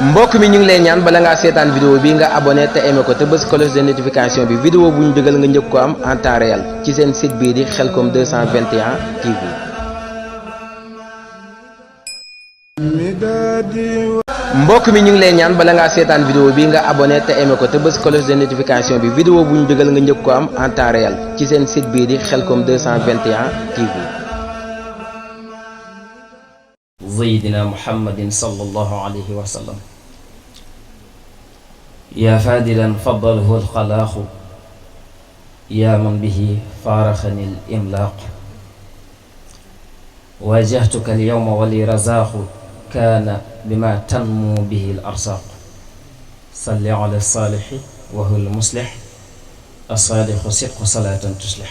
mbokk mi ñu ngi lay ñaan bala ngaa seetaan vidéo bi nga abonné te aimé ko te bës cloche de notification bi vidéo bu ñu dugal nga njëkk ko am en temps réel ci seen site bii di Khelcom 221 TV. mbokk mi ñu ngi lay ñaan bala ngaa seetaan vidéo bi nga abonné te aimé ko te bës cloche de notification bi vidéo bu ñu dugal nga njëkk ko am en temps réel ci seen site bii di Khelcom 221 TV. Sayyidina Muhammadin sallallahu alayhi wa sallam. yaa faadilan faddalahu alxalaaqu yaa man bihi faaraxani al-imlaaq waajahtuka al-yawma wa li razaaqu kaana bima tanmu bihi al-arsaaq salli ala as-saalixi wa huwa al-muslix as-saadiqu sidqu salaatan tuslix.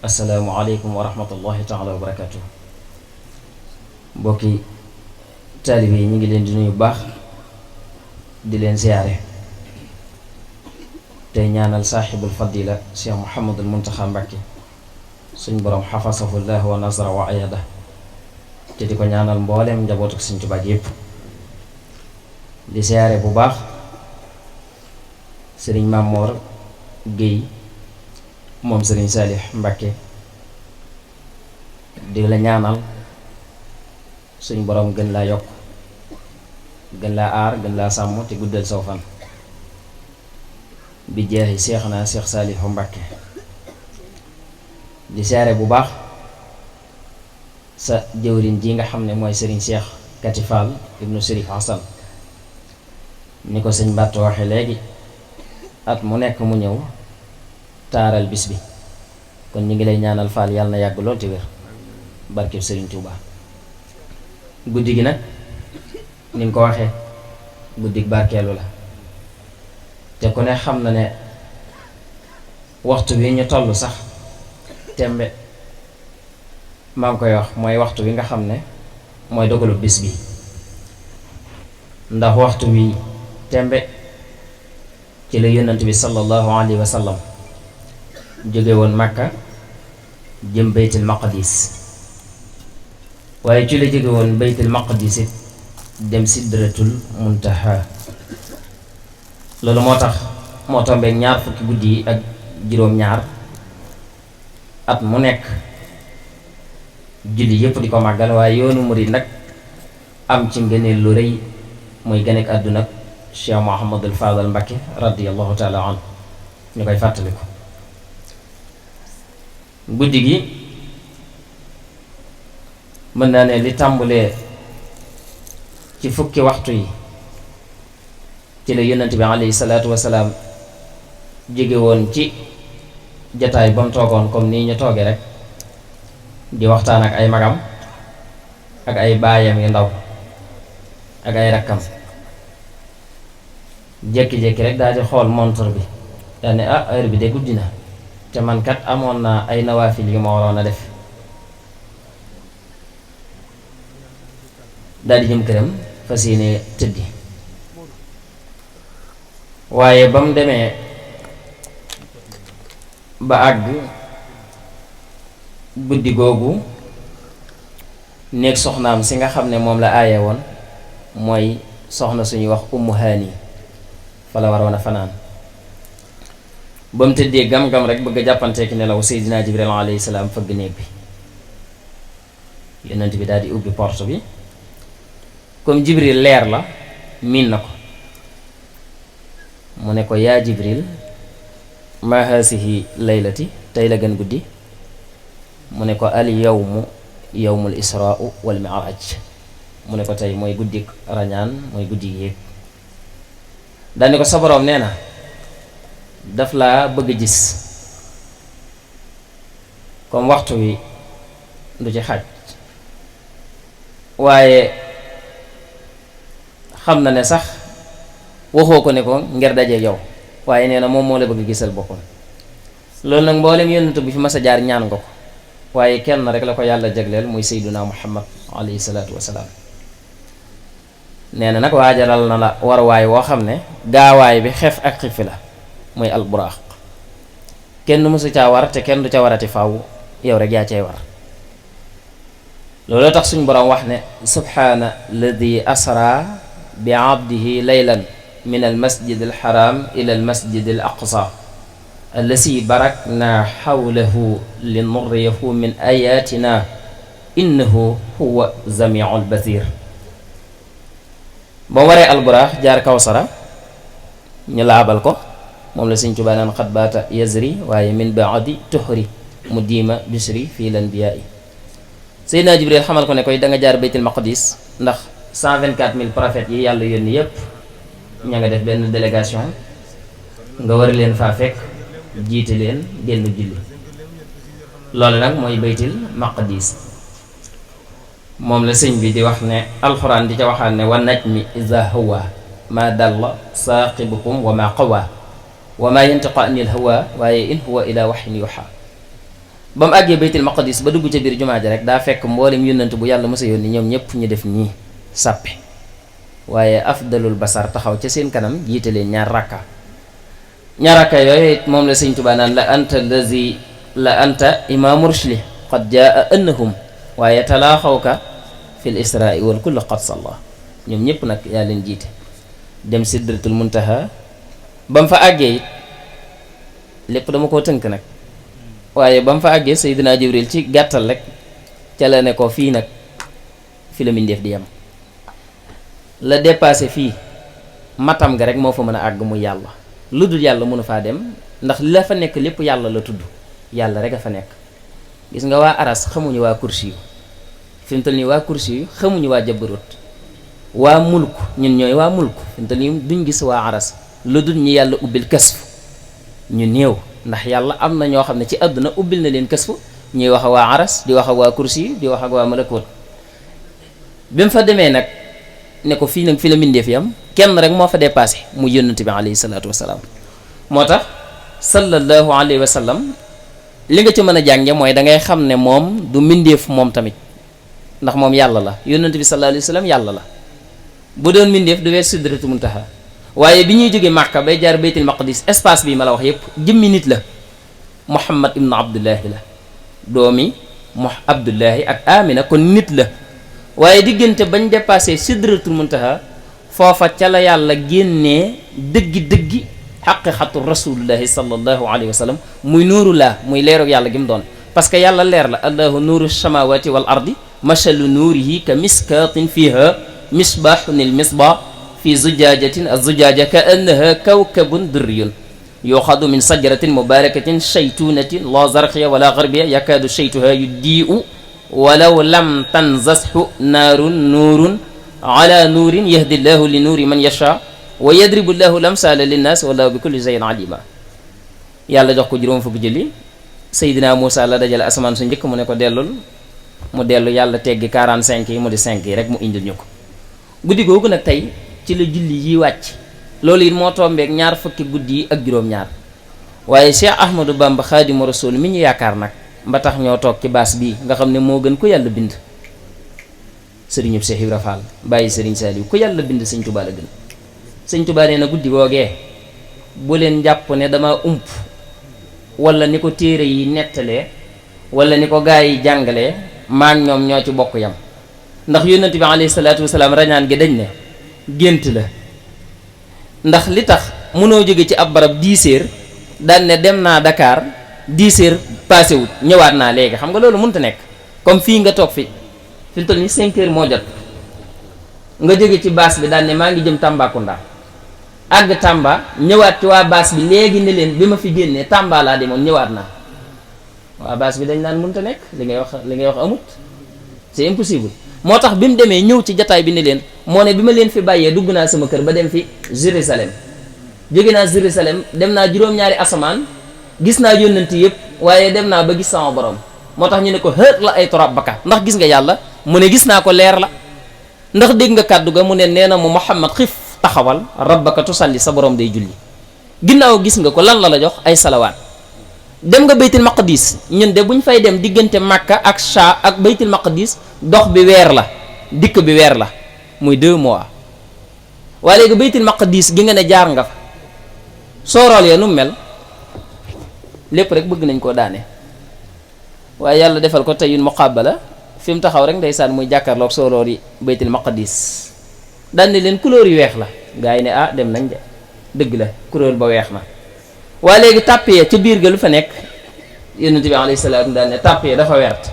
assalaamu aleykum wa rahmatullahi taala wa barakaatuh. mbokki taalibe yi ñu ngi leen di nuyu baax di leen ziyaare tey ñaanal saaxibul fadila Cheikh Mouhamadul Muntaxa Mbàkke suñ boroom xafasahullah wa nasra wa ayada te di ko ñaanal mbooleem njabootu Sëriñ Tuubaa yépp di ziyaare bu baax sëriñ Mamoor Géey moom sëriñ Saalix Mbàkke di la ñaanal suñ boroom gën laa yokk gën laa aar gën laa sàmm te guddal saw fan bi jeexi seex naa Seex Saalihu Mbàkke di siyaare bu baax sa jëwriñ ji nga xam ne mooy sëriñ Seex Kati Fall ibnu Sërif Hasan ni ko sëñ Bàtt waxe léegi at mu nekk mu ñëw taaral bis bi kon ñu ngi lay ñaanal Fall yàlla na yàgg lool te wér barkeb sëriñ Tuubaa. guddi gi nag ni nga ko waxee guddi barkeelu la te ku ne xam na ne waxtu wi ñu toll sax tembe maa ngi koy wax mooy waxtu wi nga xam ne mooy dogalu bis bi ndax waxtu wi tembe ci la yonent bi sallallahu alayhi wa sallam jóge woon Makka jëm Baytul Maqdis waaye ci la jóge woon Baytul Maqdis it dem Sidratul Muntaha loolu moo tombeek ñaar fukki guddi yi ak juróom-ñaar at mu nekk julli yépp di ko màggal waaye yoonu murid nag am ci ngëneel lu rëy muy ganek àdduna Cheikh Mouhamadul Fadal Mbakke radiyallahu taala anhu ñu koy fàttaliku. guddi gi mën naa ne li tàmbulee ci fukki waxtu yi ci la yonent bi alayhi salaatu wasalaam jóge woon ci jataay ba mu toogoon comme nii ñu tooge rek di waxtaan ak ay magam ak ay baayam yu ndaw ak ay rakkam jékki-jékki rek daal di xool montre bi daal ne heure bi de guddi na te man kat amoon naa ay nawaafil yu ma waroon a def daal di jëm këram fas yéene tëddi waaye ba mu demee ba àgg guddi googu néeg soxnaam si nga xam ne moom la aaye woon mooy soxna suñuy wax Ummu Haani fa la waroon a fanaan ba mu tëddee gam-gam rek bëgg a jàppanteeki nelaw Seydina Jibril alayhi salaam fëgg néeg bi yonent bi daal di ubbi porte bi comme Jibril leer la miin na ko mu ne ko yaa Jibril ma haasihi laylati tey la gën guddi mu ne ko al yawmu yawmul israa'u wal mi'raaj mu ne ko tey mooy guddi rañaan mooy guddi yéeg daal ni ko sa boroom nee na daf laa bëgg a gis comme waxtu wi du ci xaj waaye xam na ne sax waxoo ko ne ko ngir dajeeg yow waaye nee na moom moo la bëgg gisal boppam loolu nag mboolem yonent bi fi mas a jaar ñaan nga ko waaye kenn rek la ko yàlla jagleel muy Seydina Muhammad alayhi salaatu wasalaam nee na nag waajalal na la warwaay woo xam ne gaawaay bi xef ak xifi la muy alburaax kenn mësu caa war te kenn du ca warati faw yow rek yaa cay war looloo tax suñ boroom wax ne subhaana alladi asra bi abdihi laylan min al masjid al haram ila al masjid al aqsa allasi barakna xawlahu li nuriyahu min ayatina innahu huwa samiul basir. ba waree alburaax jaar kawsara ñu laabal ko moom la Sëñ Tuubaa naan xat baata yazri waaye min baadi tuxri mu diima bisri fii lan biyaa yi. Seydina Jibril xamal ko ne koy da nga jaar baytul maqdis ndax 124 000 prophètes yi yàlla yónni yépp ña nga def benn délégation nga war leen faa fekk jiite leen génn julli. loolu nag mooy baytul maqdis. moom la sëñ bi di wax ne alxuraan di ca waxaat ne wa najmi iza hawa ma dalla saaqibukum wa ma qawa wa ma yantiqu anil hawa waaye in huwa ila waxyin yuha. ba mu àggee baytul maqdis ba dugg ca biir jumaa ji rek daa fekk mboolem yónnant bu yàlla mos a yónni ñoom ñëpp ñu def nii sàppe waaye afdalul basar taxaw ca seen kanam jiite leen ñaar rakka yooyu moom la sëñ Tuubaa naan la anta imaamu rushli qad jaa annahum waaye talaaxawka fil israa wal kullu qad salla. ñoom ñëpp nag yaa leen jiite dem sidratul muntaha. ba mu fa àggee it lépp dama koo tënk nag waaye ba mu fa àggee Seydina Jibril ci gàttal rek ca la ne ko fii nag fi la mindeef di yem. la dépassé fii matam nga rek moo fa mën a àgg muy yàlla, lu dul yàlla mënu faa dem ndax li la fa nekk lépp yàlla la tudd, yàlla rek a fa nekk. gis nga waa aras xamuñu waa kursi yu fi mu toll nii waa kursi yu xamuñu waa jabarut, waa mulk ñun ñooy waa mulk fi mu toll nii duñ gis waa aras lu dul ñi yàlla ubbil kasfu ñu néew, ndax yàlla am na ñoo xam ne ci àdduna ubbil na leen kasfu ñuy wax ak waa aras di wax ak waa kursi yu di wax ak waa malakoot. bi mu fa demee nag ne ko fii nag fi la mbindeef yam kenn rek moo fa dépassé mu yónnent bi alayhi salaatu wasalaam. moo tax sallallahu alayhi wa sallam li nga ci mën a jànge mooy da ngay xam ne moom du mbindeef moom tamit, ndax moom yàlla la. yónnent bi sallallahu alayhi wa sallam yàlla la, bu doon mbindeef du weer sidratu muntaha. waaye bi ñuy jógee Màkka bay jaar baytul maqdis espace bi ma la wax yépp jëmmi nit la. Muhammad ibnu Abdullahi la, doomi Abdullahi ak Amina, kon nit la. waaye diggante bañ dépassé sidratul muntaha foofa ca la yàlla génnee dëggi xaqiqatu rasulullahi sallallahu alayhi wa sallam muy nuuru laa, muy leeroog yàlla gi mu doon. parce que yàlla leer la, allahu nuuru samawati wal ardi masalu nuurihi ka miskatin fiha misbahunil misbah fi zujajatin azzujaja ka annaha kawkabun durriyun yuxadu min sajaratin mubarakatin shaytunatin la zarqiya wala garbiya yakadu shaytuha yuddi'u walaw lam tanzashu naarun nuurun ala nuurin yahdi llahu li nuuri man yasha wa yadribu llahu lamsaala linnaas wallahu bi kulli shay'in alima. yàlla jox ko juróom fukki julli. Seydina Muusa la dajale asamaan su njëkk mu ne ko dellul, mu dellu, yàlla teggi 45 yi mu di 5 yi rek mu indil ñu ko. guddi googu nag tey ci la julli yi wàcc, loolu it moo tombeek ñaar fukki guddi yi ak juróom-ñaar. waaye Cheikh Ahmadou Bamba Xaadimu Rasuul mi ñu yaakaar nag ba tax ñoo toog ci baas bii nga xam ne moo gën ko yàlla bind. sëriñub Cheikh Ibra Fall bàyyi sëriñ Saliou ku yàlla bind sëñ Tuubaa la gën. sëñ Tuubaa nee na guddi googee bu leen jàpp ne dama ump wala ni ko téere yi nettalee wala ni ko gaa yi jàngalee maa ngi ñoom ñoo ci bokk yam. ndax yónnent bi alayhi salaatu wasalaam rañaan gi dañ ne gént la. ndax li tax mënoo jóge ci ab barab 10 heures daan ne dem naa Dakar 10 heures passé wut ñëwaat naa léegi, xam nga loolu mënut a nekk. comme fii nga toog fi mu toll nii 5 heures moo jot nga jóge ci baas bi daan ne maa ngi jëm Tambacounda àgg Tamba ñëwaat ci waa baas bi léegi ne leen bi ma fi génnee Tamba laa demoon ñëwaat naa. waa baas bi dañ naan mënut a nekk, li ngay wax amut, c'est impossible. moo tax bi mu demee ñëw ci jataay bi ne leen moo ne bi ma leen fi bàyyee dugg naa sama kër ba dem fi Jérusalem, jóge naa Jérusalem dem naa juróom-ñaari asamaan, gis naa yónnent yëpp, waaye dem naa ba gis sama borom. moo tax ñu ne ko xët la ay torab baka, ndax gis nga yàlla mu ne gis naa ko leer la. ndax dégg nga kàddu ga mu ne nee na mu Muhammad xif taxawal rabbaka tusalli, sa borom day julli. ginnaaw gis nga ko lan la jox ay salawaat. dem nga baytul maqdis, ñun de buñ fay dem diggante Makka ak Sha ak baytul maqdis dox bi weer la, dikk bi weer la, muy 2 mois. waaye léegi baytul maqdis gi nga ne jaar nga fa, soorool ya nu mel lépp rek bëgg nañ koo daane. waaye yàlla defal ko teyun muqaabala fi mu taxaw rek ndeysaan muy jàkkaarloog sooroor yi baytul maqdis daan ne leen couleur yu weex la gaa yi ne ah dem nañ de dëgg la couleur ba weex na waaye léegi tàppee ca biir ga lu fa nekk yonent bi alayhi salaam daan ne tàppee dafa wert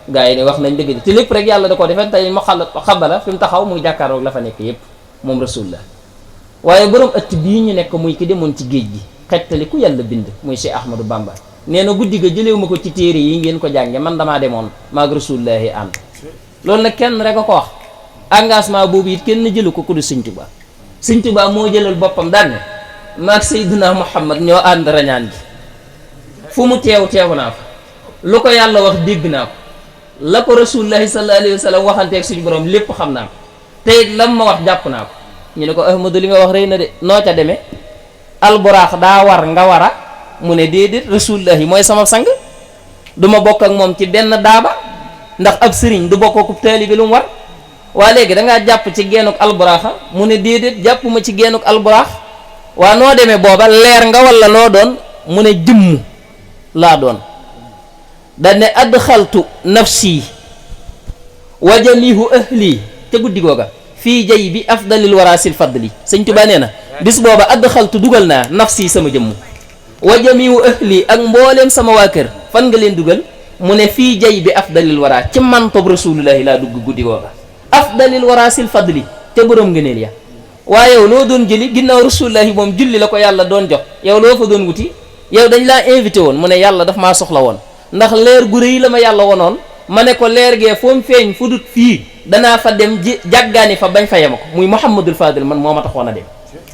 gaa yi ne wax nañ dëgg de te lépp rek yàlla da ko defee tey mu xabala fi mu taxaw muy jàkkaarloog la fa nekk yépp moom rasul la waaye borom ëtt bii ñu nekk muy ki demoon ci géej gi xettali ku yàlla bind muy Cheikh Ahmadou Bamba nee na guddi ga jëlewu ma ko ci téere yi ngeen ko jànge man damaa demoon maag rasulullahi ànd loolu nag kenn rek a ko wax engagement boobu it kenn jëlu ko ku du Sëñ Tuubaa Sëñ Tuubaa moo jëlal boppam daan ne maag Seydina Muhammad ñoo ànd rañaan gi fu mu teew naa fa lu ko yàlla wax dégg naa ko la ko rasulullahi sallallahu alayhi wa sallam waxanteeg suñu borom lépp xam naa ko te it lam ma wax jàpp naa ko ñu ne ko Ahmadu li nga wax rëy na de noo ca demee alburaax daa war nga war a mu ne déedéet rasulullahi mooy sama sang duma bokk ak moom ci benn daaba ndax ab sëriñ du bokk ak taalibe lu mu war waa léegi dangaa jàpp ci geenuk alburaaxa mu ne déedéet jàppuma ci geenuk alburaax waa noo demee booba leer nga walla loo doon mu ne jëmm laa doon dane adxaltu nafsi wa jamihu ahli te guddi googa fii jay bi afdalil warasil fadli Sëñ Tuubaa nee na bis booba adxaltu dugal naa nafsi sama jëmm wa jamihu ahli ak mbooleem sama waa kër fan nga leen dugal mu ne fii jay bi afdalil wara ci mantob rasulullahi laa dugg guddi googa afdalil warasil fadli te borom ngëneel ya waaye yow loo doon jëli ginnaaw rasulullahi moom julli la ko yàlla doon jox yow loo fa doon wuti yow dañ laa invité woon mu ne yàlla daf maa soxla woon ndax leer gu rëy la ma yàlla wonoon ma ne ko leer gee foom feeñ fu dut fii danaa fa dem jàggaani fa bañ fa yema ko muy Muhammadul Fadil man moo ma taxoon a dem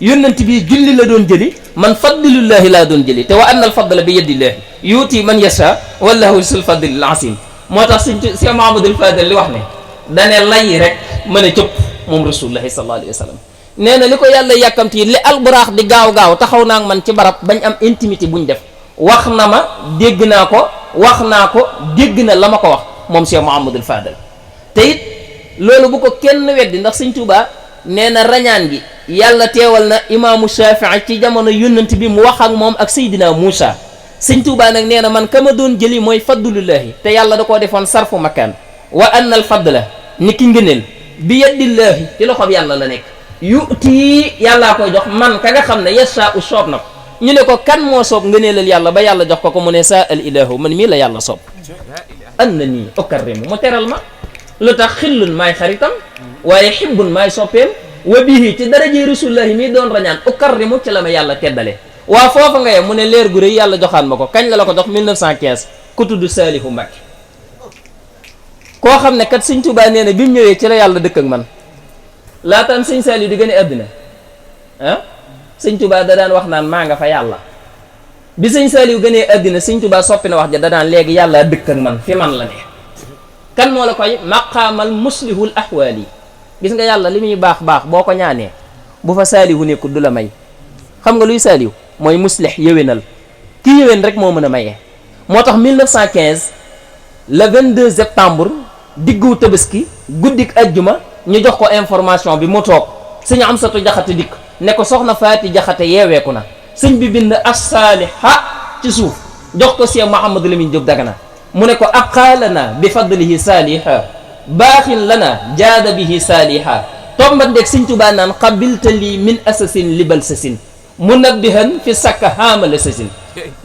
yónnent bi julli la doon jëli man fadlilullahi laa doon jëli te wa anna al fadla bi yadillahi yuuti man yasha wallahu sul fadlil asim moo tax Cheikh Muhammadul Fadil li wax ne dane lay rek mën a cëpp moom rasulullahi sallallahu alayhi wa sallam nee na li ko yàlla yàkkamti li alburaax di gaaw taxaw naa man ci barab bañ am intimité buñ def wax na ma dégg naa ko wax naa ko dégg na la ma ko wax moom Cheikh Muhammadul Fadil te it loolu bu ko kenn weddi ndax Sëñ Tuubaa nee na rañaan gi yàlla teewal na imaamu Shafii ci jamono yónnant bi mu wax ak moom ak Seydina Muusa Sëñ Tuubaa nag nee na man ka ma doon jëli mooy fadlullahi te yàlla da koo defoon sarfu makkaan wa anna al fadla ni ki ngëneel bi yadillahi ci loxob yàlla la nekk yuuti yàllaa koy jox man ka nga xam ne yasha u soob na ko ñu ne ko kan moo soob ngëneelal yàlla ba yàlla jox ko mu ne saa al ilahu man mii la yàlla soob an na nii ukarrimu mu teral ma lu tax xillun maay xaritam waaye xibbun maay soppeem wa bihi ci daraje rasulullahi mii doon rañaan ukarrimu ci la ma yàlla teddale waa foofa nga yem mu ne leer gu rëy yàlla joxaan ma ko kañ la ko jox 1915 ku tudd Saalihu Mbàkke koo xam ne kat Sëñ Tuubaa nee na bi mu ñëwee ci la yàlla dëkk ak man laataan Sëñ Saalihu di gën a àddina Sëñ Tuubaa da daan wax naan maa nga fa yàlla bi Sëñ Saalihu gënee àddina Sëñ Tuubaa soppi na wax ja da daan léegi yàlla dëkk ak man fi man la ne kan moo la koy maqaamal muslihul ahwaali gis nga yàlla li muy baax boo ko ñaanee bu fa Saalihu nekkul du la may xam nga luy Saalihu mooy muslih yëwénal ki yëwén rek moo mën a mayee moo tax 1915 le 22 septembre diggu Tabaski guddik ajjuma ñu jox ko information bi mu toog Sëñ Amsatu Jaxate dikk ne ko soxna Faati Jaxate yeeweeku na sëñ bi bind as-saaliha ci suuf jox ko Cheikh Mouhamadou Lamine Diop Dagana mu ne ko aqaalana bi fadlihi saaliha baaxin lana jaada bihi saaliha tombandeeg Sëñ Tuubaa naan qabilta lii min asasin libal sasin munabbihan fi sakka haamala sasin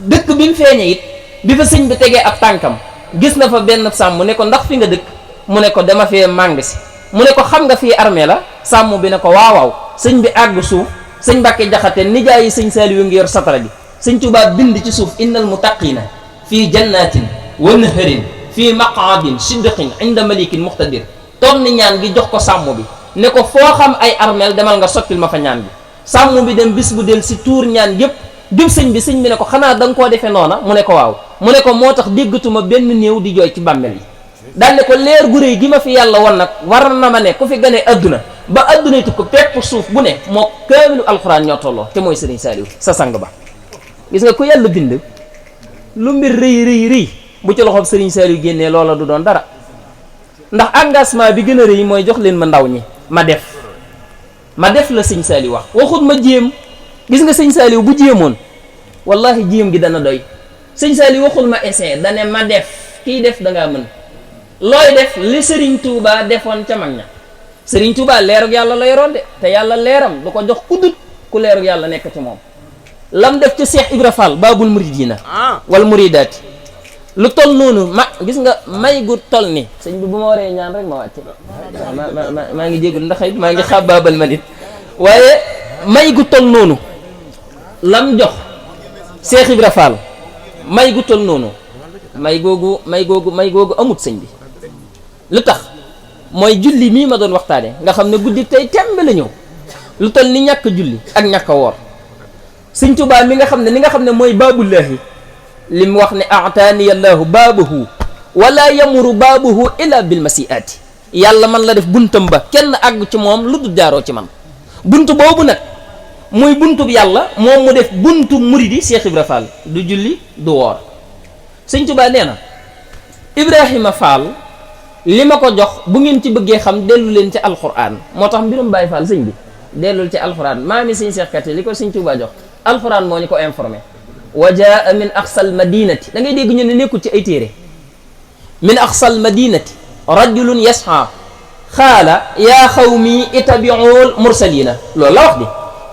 dëkk bi mu feeñe it bi fa sëñ bi tegee ab tànkam gis na fa benn sàmm mu ne ko ndax fi nga dëkk mu ne ko dama fee màng si mu ne ko xam nga fii armée la sàmm bi ne ko waawaaw sëñ bi àgg suuf sëñ Mbàkke Jaxate nijaayi Sëñ Saaliwu ngi yor satara bi Sëñ Tuubaa bind ci suuf innal muttaqina fii jannatin wa naharin fii maqaadin siddiqin inda malikin muqtadir toog ni ñaan gi jox ko sàmm bi ne ko foo xam ay armeel demal nga sottil ma fa ñaan bi sàmm bi dem bis bu del si tuur ñaan yépp jub sëñ bi ne ko xanaa da nga koo defee noona mu ne ko waaw mu ne ko moo tax déggatuma benn néew di jooy ci bàmmeel yi daal ne ko leer gu réy gi ma fi yàlla won nag war na ma ne ku fi gane adduna ba adduna tukko pepp suuf bu ne moo kaamilu alxuraan ñoo tolloo te mooy Sëriñ Saaliw sa sang ba gis nga ko yàlla bind lu mbir rëy bu ci loxob Sëriñ Saaliw génnee loola du doon dara ndax engagement bi gën a rëy mooy jox leen ma ndaw ñi ma def la Sëñ Saaliw wax waxut ma jéem gis nga Sëñ Saaliw bu jéemoon wallahi jéem gi dana doy Sëñ Saaliw waxul ma essayer dane ma def kiy def dangaa mën looy def li Serigne Touba defoon ca mag ña. Serigne Touba leerug yàlla la yoroon de te yàlla leeram du ko jox kuddut ku leerug yàlla nekk ci moom. lam def ca Cheikh Ibra Fall baabul muridina wal muridaati lu toll noonu gis nga may gu toll ni sëñ bi bu ma waree ñaan rek ma wàcce maa ngi jégul ndax maa ngi xabaabal ma nit waaye may gu toll noonu lam jox Cheikh Ibra Fall may gu toll noonu may googu amut sëñ bi lu tax mooy julli mii ma doon waxtaane nga xam ne guddi tey tembe la ñëw lu toll ni ñàkk julli ak ñàkk a woor sëñ Tuubaa mi nga xam ne li nga xam ne mooy baabullaahi li mu wax ne ataani allahu baabahu wala yamuru baabahu illa bil masiati yàlla man la def buntam ba kenn àgg ci moom lu du jaaroo ci man bunt boobu nag muy buntub yàlla moom mu def buntu muridi Cheikh Ibra Fall du julli du woor sëñ Tuubaa nee na Ibrahima Fall li ma ko jox bu ngeen ci bëggee xam dellu leen ci alquran moo tax mbirum Baye Fall sëñ bi dellul ci alquran maami sëñ Cheikh Kat li ko sëñ Tuubaa jox alquran moo ñu ko informé wa jaa min aqsal madinati da ngay dégg ñu ne nekkul ci ay téere min aqsal madinati rajulun yasha xaala yaa xawmi itabiul mursalina loolu la wax di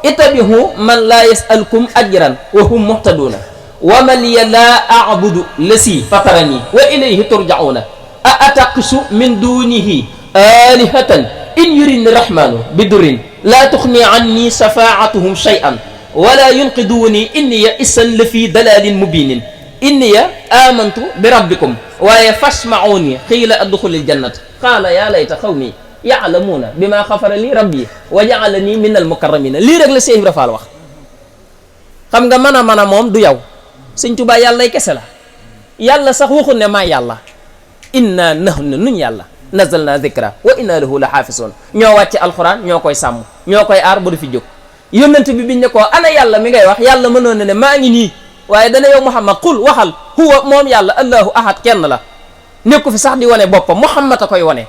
itabihu man laa yasalkum ajran wa hum muhtaduna wa man liya laa abudu lasi fatarani wa ilayhi turjauna a ataqsu min dunihi alihatan in yurini rahmanu bidurin laa tuxni anni shafaatuhum shay'an wala yunqiduni inniya isan la fi dalalin mubinin inniya amantu bi rabbikum waaye fasmauni xiila adxulil jannat qaala yaa layta xawmi yaalamuuna bima xafara li rabbi wa jaalani min al mukarramina lii rek la Cheikh Ibra Fall wax xam nga mën a moom du yow sëñ Tuubaa yàllay kese la yàlla sax waxul ne maa yàlla inna nahnu nuñ yàlla nazalna zikra wa inna lahu la xaafisoon ñoo wàcce alxuraan ñoo koy sàmm ñoo koy aar ba du fi jóg yónnent bi biñ ne ko ana yàlla mi ngay wax yàlla mënoon na ne maa ngi nii waaye dana yow Muhammad qul waxal huwa moom yàlla allahu ahad kenn la nekku fi sax di wane boppam Muhammad a koy wane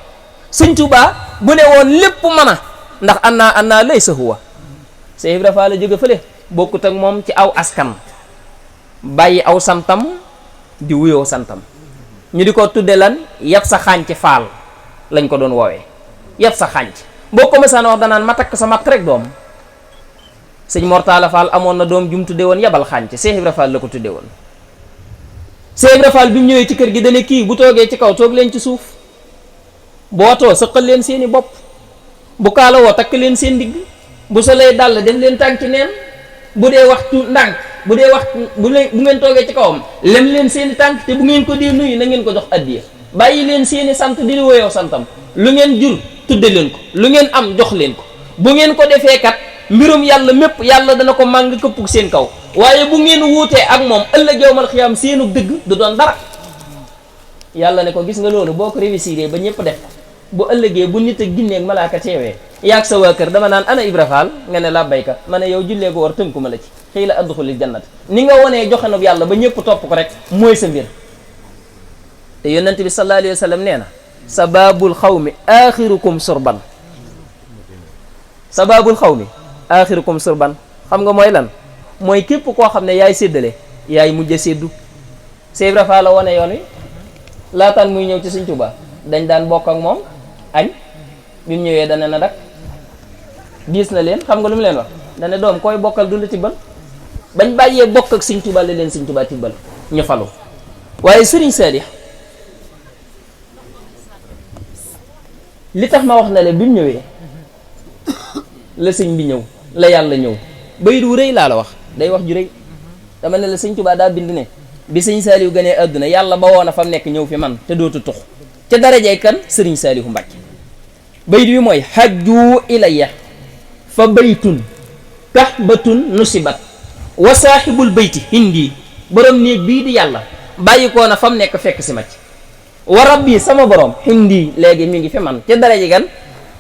sëñ Tuubaa bu ne woon lépp mën a ndax anna laysa huwa Cheikh Ibra Fall la jóge fële bokkut ak moom ci aw askan bàyyi aw santam di wuyoo santam ñu di ko tudde lan yat sa xànc faal lañ ko doon woowee yat sa xànc boo ko mësaan wax danaan ma takk sa mat rek doom sëñ Mortala Fall amoon na doom jum tudde woon yabal xànc Cheikh Ibra Fall la ko tudde woon Cheikh Ibra Fall bi mu ñëwee ci kër gi dane kii bu toogee ci kaw toog leen ci suuf bootoo sëqal leen seeni bopp bu kaalawoo takk leen seen digg bu solee dàll def leen tànki neen bu dee waxtu ndànk bu dee wax bu ngeen toogee ci kawam lem leen seeni tànk te bu ngeen ko dee nuyu na ngeen ko jox addiya bàyyi leen seeni sant di woyoo santam lu ngeen jur tudde leen ko lu ngeen am jox leen ko bu ngeen ko defee kat mbirum yàlla mépp yàlla dana ko màng këppug seen kaw waaye bu ngeen wuutee ak moom ëllëg yawmal xiyaam seenu dëgg du doon dara yàlla ne ko gis nga loolu boo ko réussiree ba ñëpp def bu ëllëgee bu nit ak ginne ak malaaka teewee yaag sa waa kër dama naan ana Ibra Fall nga ne la bayka ma ne yow jullee ko war tënku ma la ci xëy la adduxulil jannat ni nga wonee joxenub yàlla ba ñëpp topp ko rek mooy sa mbir te yonent bi sallallahu alayhi wa sallam nee na sababul xawmi axirukum surban sababul xawmi axirukum surban xam nga mooy lan mooy képp koo xam ne yaay séddale yaay mujj séddu Cheikh Ibra Fall la wone yoon wi laataan muy ñëw ci Sëñ Tuubaa dañ daan bokk ak moom añ bi mu ñëwee dana na dak diis na leen xam nga lu mu leen wax dana doom koy bokkal du la tibbal bañ bàyyee bokk ak Sëñ Tuubaa la leen Sëñ Tuubaa tibbal ñu falu waaye Sëriñ Saalix li tax ma wax na le bi mu ñëwee la sëñ bi ñëw la yàlla ñëw bayit wu rëy laa la wax day wax ju rëy dama ne la Sëñ Tuubaa daa bind ne bi Sëñ Saaliw gënee àdduna yàlla ba woon a fa mu nekk ñëw fi man te dootu tux ca darajay kan Sëriñ Saalihu Mbàkke bayit wi mooy hajju ilayya fa baytun kahbatun nusibat wa saaxibul bayti hindi borom néeg bii di yàlla bàyyi koo na fa mu nekk fekk si ma ci wa rabbi sama borom hindi léegi mi ngi fi man ca daraja gan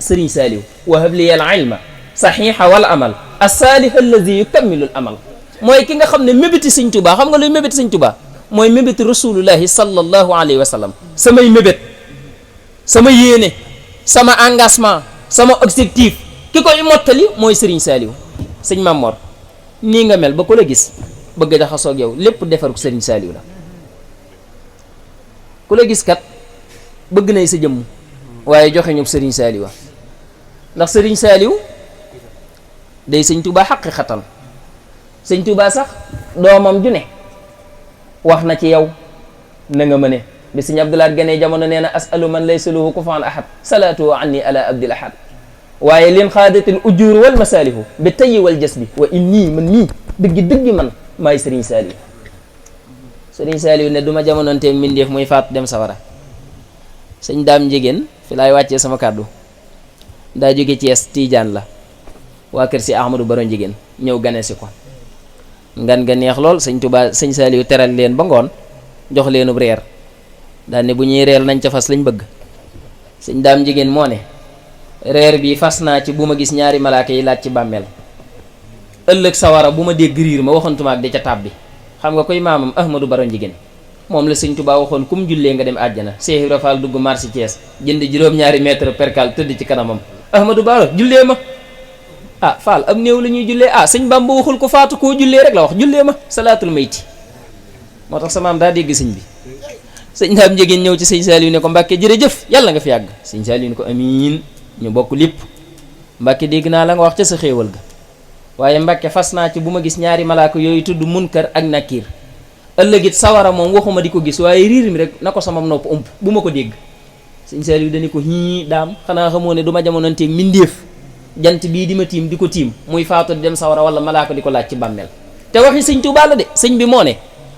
Sëriñ Saaliw wa habliyal ilma saxiixa wal amal as-saaliha allazi yukammilul amal mooy ki nga xam ne mébéti Sëñ Tuubaa xam nga luy mébéti Sëñ Tuubaa mooy mébéti rasulullahi sallallahu alayhi wa sallam samay mébét sama yéene sama engagement sama objectif ki koy mottali mooy Sëriñ Saaliw sëñ Mamor nii nga mel ba ko la gis bëgg jaxasoo ak yow lépp defar ko Sëriñ Saaliw la ku la gis kat bëgg nay sa jëmm waaye joxe ñub sëriñ Saaliw ndax sëriñ Saaliw day sëñ Tuubaa xaqiqatan sëñ Tuubaa sax doomam ju ne wax na ci yow na nga mëne bi sëñ Abdulaat gane jamono nee na asalu man laysa lahu kufuwan ahad salaatu anni ala abdil ahad waaye leen xaadatil ujur wal masaalihu bi tayyi wal jasbi wa inni man mii dëggi man maay sëriñ Saaliw sëriñ Saaliw ne du ma jamononte mbindeef muy faatu dem sawara sëñ daam njegéen fi laay wàccee sama kàddu daa jóge Cees Tiijaan la waa kër si Ahmadou Baro Njegéen ñëw gane si ko ngan nga neex lool sëñ Tuubaa sëñ Saaliw teral leen ba ngoon jox leenub reer daal ne bu ñuy reer nañ ca fas lañ bëgg sëñ daam njegéen moo ne reer bi fas naa ci bu ma gis ñaari malaaka yi laaj ci bàmmeel ëllëg sawara bu ma dégg riir ma waxantuma ak di ca tàbbi xam nga koy maamam Ahmadou Baro Njegéen moom la sëñ Tuubaa waxoon kum jullee nga dem àjjana Cheikh Ibra Fall dugg marché Thiès jënd juróom-ñaari mètre percal tëdd ci kanamam Ahmadou Baro jullee ma ah Fall am néew la ñuy jullee ah sëñ Bamba waxul ko faatu koo jullee rek la wax jullee ma salaatul mayti moo tax sama am daa dégg sëñ bi sëñ daam njegéen ñëw ci sëñ Saaliw ne ko Mbàkke jërëjëf yàlla nga fi yàgg sëñ Saaliw ne ko amiin ñu bokk lépp Mbàkke dégg naa la nga wax ca sa xéewal ga waaye Mbàkke fas naa ci bu ma gis ñaari malaaka yooyu tudd munkar ak nakiir ëllëgit sawara moom waxuma di ko gis waaye riir mi rek na ko sama nopp ump bu ma ko dégg sëñ Saaliw dañu ko hii daam xanaa xamoo ne du ma jamononteeg mbindéef jant bii di ma tiim di ko tiim muy faatu di dem sawara wala malaaka di ko laaj ci bàmmeel te waxi sëñ Tuubaa la de sëñ bi moo ne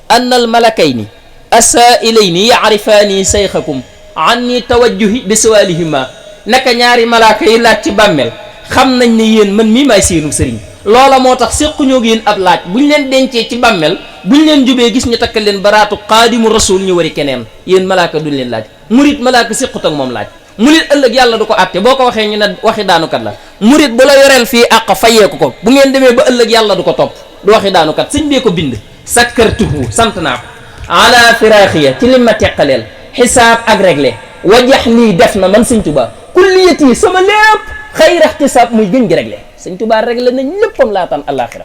annal malakayni asailayni yaarifaani sayxakum anni tawajjuhi bi suwalihima naka ñaari malaaka yi laaj ci bàmmeel xam nañ ne yéen man mii maay seenu sëriñ loola moo tax séquñoo yéen ab laaj buñ leen dencee ci bàmmeel buñ leen jubee gis ñu takkal leen baraatu xaadimu rasul ñu wari keneen yéen malaaka duñ leen laaj murit malaaka séqut ak moom laaj murit ëllëg yàlla du ko àtte boo ko waxee ñu ne waxi daanukat la murit bu la yoreel fii àq fayeeku ko bu ngeen demee ba ëllëg yàlla du ko topp du waxi daanukat sëñ bee ko bind sakkartuhu sant naa ko ala firaaxiya ci lim ma teqaleel xisaab ak réglé wajax nii def na man sëñ Tuubaa kulliyati sama lépp xayra ixtisaab muy gën gi réglé sëñ Tuubaa réglé nañ léppam laataan àllaaxira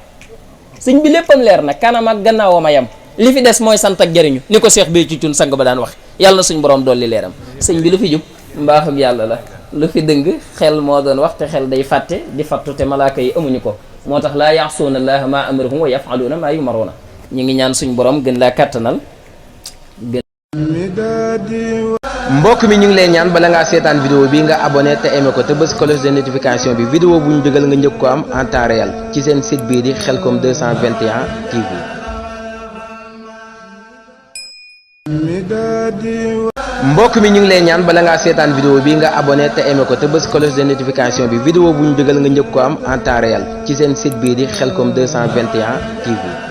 sëñ bi léppam leer na kanam ak gannaawam a yam li fi des mooy sant ak jëriñu ni ko Seex Béthio Thioune sang ba daan wax yàlla na suñ borom dolli leeram sëñ bi lu fi jub mbaaxug yàlla la lu fi dëng xel moo doon wax te xel day fàtte di fattu te malaaka yi amuñu ko moo tax laa yaasuuna allaaha maa amarahum wa yafaluuna maa yumaruuna ñu ngi ñaan suñ borom gën laa kàttanal mbokk mi ñu ngi lay ñaan bala ngaa seetaan vidéo bi nga abonné te aimé ko te bës cloche de notification bi vidéo bu ñu dugal nga njëkk ko am en temps réel ci seen site bii di Khelcom 221 TV. mbokk mi ñu ngi lay ñaan bala ngaa seetaan vidéo bi nga abonné te aimé ko te bës cloche de notification bi vidéo bu ñu dugal nga njëkk ko am en temps réel ci seen site bii di Khelcom 221 TV.